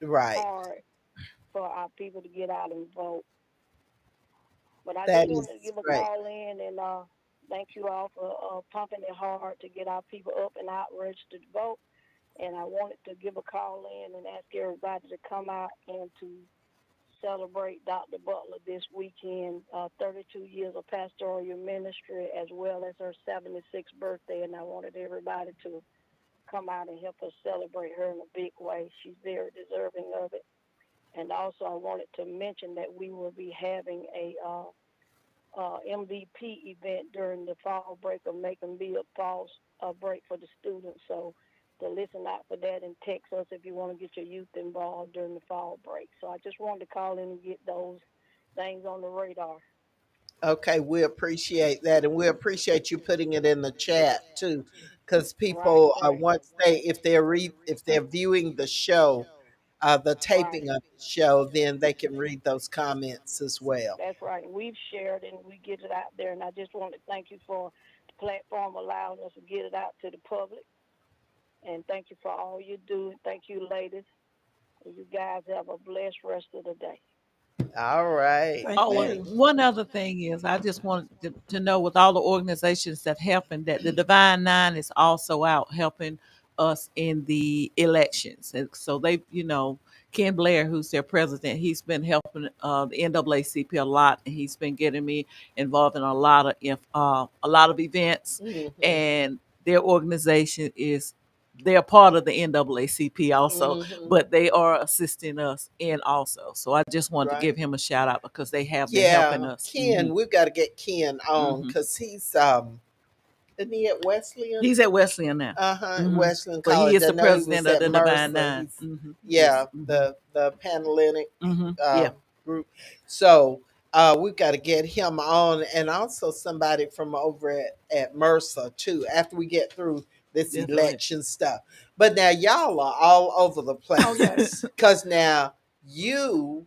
Right. hard. for our people to get out and vote. But I just That is wanted to give a great. call in and thank you all for pumping it hard to get our people up and out registered to vote. And I wanted to give a call in and ask everybody to come out and to celebrate Dr. Butler this weekend, 32 years of pastoral ministry, as well as her 76th birthday. And I wanted everybody to come out and help us celebrate her in a big way. She's very deserving of it. And also, I wanted to mention that we will be having a MVP event during the fall break of Make 'em Be a Fall break for the students. So to listen out for that and text us if you want to get your youth involved during the fall break. So I just wanted to call in and get those things on the radar. Okay, we appreciate that, and we appreciate you putting it in the chat too, because Right, people right, once if they're viewing the show, the right. taping of the show, then they can read those comments as well. That's right. We've shared and we get it out there. And I just want to thank you for the platform allowing us to get it out to the public. And thank you for all you do. Thank you, ladies. And you guys have a blessed rest of the day. All right, Thank Oh, and thank. you. one other thing is, I just wanted to know with all the organizations that helping that the Divine Nine is also out helping us in the elections. And so they, Ken Blair, who's their president, he's been helping the NAACP a lot, and he's been getting me involved in a lot of events, Hmm. and their organization is. They're part of the NAACP also, Hmm. but they are assisting us in also. So I just wanted to Right. give him a shout out because they have been helping Yeah, us. Ken, we've got to get Ken on Hmm because he's isn't he at Wesleyan? He's at Wesleyan now. Uh-huh, hmm Wesleyan But he College. is I the know he was president of at the Divine Mercer. Nine. He's Yes. yeah, the Panhellenic Yeah. group. So we've got to get him on, and also somebody from over at Mercer too. After we get through this Definitely. election stuff, but now y'all are all over the Oh, place yes. because now you.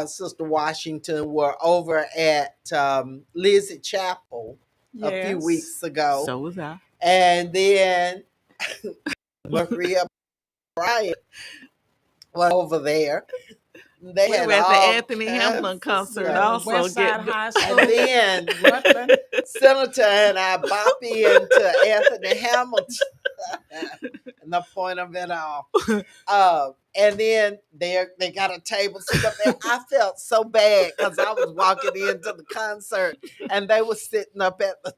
Sister Washington were over at Lizzie Chapel a few Yes. weeks ago, So was I. and then Maria Bryant was over there. They We had were at the all Anthony Hamlin kinds of concert stuff. Yeah, also Westside getting High And School, then Rutland. Senator and I bop into Anthony Hamilton and the point of it all. And then they got a table set up there. I felt so bad because I was walking into the concert and they were sitting up at the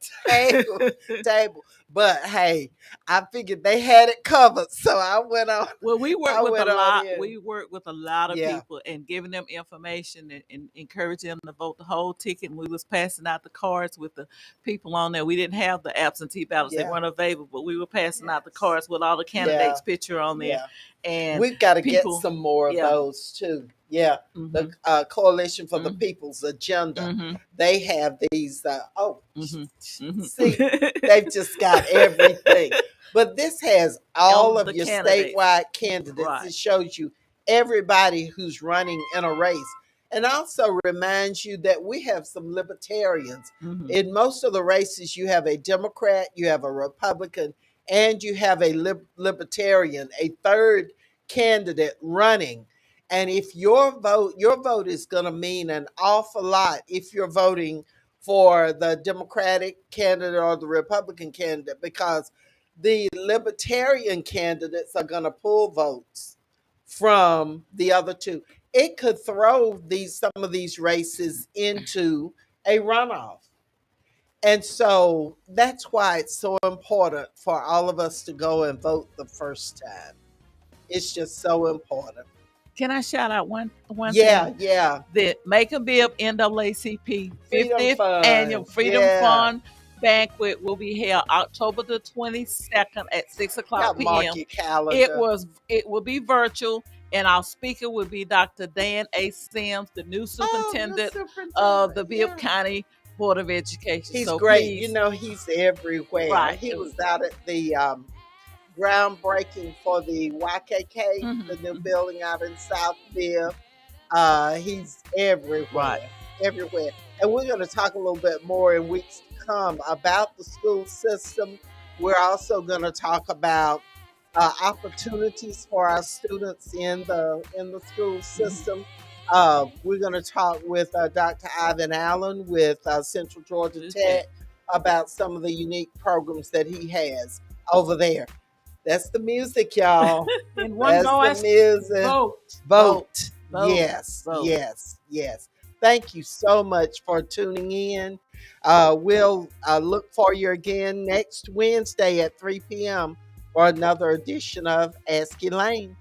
table. But hey, I figured they had it covered, so I went on. Well, we work I with a went on lot. in. We work with a lot of Yeah. people and giving them information and encouraging them to vote the whole ticket. And we was passing out the cards with the people on there. We didn't have the absentee ballots; they Yeah. weren't available. But we were passing out the Yes. cards with all the Yeah. candidates' picture on there, Yeah. and We've got to get people. some more of Yeah. those too. Yeah. hmm The Coalition for the hmm People's Agenda. hmm They have these. hmm See, they've just got everything. But this has all On of the your candidates, statewide candidates. right? It shows you everybody who's running in a race. And also reminds you that we have some libertarians. hmm In most of the races, you have a Democrat, you have a Republican, and you have a libertarian, a third candidate running. And if your vote is going to mean an awful lot if you're voting for the Democratic candidate or the Republican candidate, because the Libertarian candidates are going to pull votes from the other two. It could throw some of these races into a runoff. And so that's why it's so important for all of us to go and vote the first time. It's just so important. Can I shout out one thing? Yeah, yeah. The Make a Bib NAACP Freedom 50th Annual Fund. Freedom Yeah. Fund banquet will be held October the 22nd at 6 o'clock Got mark p.m. your calendar. It will be virtual, and our speaker will be Dr. Dan A. Sims, the new Oh, the superintendent superintendent. of the Bibb Yeah. County Board of Education. He's So great. please, You know, he's everywhere. right. He was out at the groundbreaking for the YKK, the new Mhm. building out in South Bibb. He's everywhere, Right. everywhere. And we're going to talk a little bit more in weeks to come about the school system. We're also going to talk about opportunities for our students in the school system. We're going to talk with Dr. Ivan Allen with Central Georgia Okay. Tech about some of the unique programs that he has over there. That's the music, y'all. In one That's the voice, music. vote. Vote, Vote. vote, Yes, vote. yes, yes. Thank you so much for tuning in. We'll look for you again next Wednesday at 3 p.m. for another edition of Ask Elaine.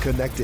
Connecting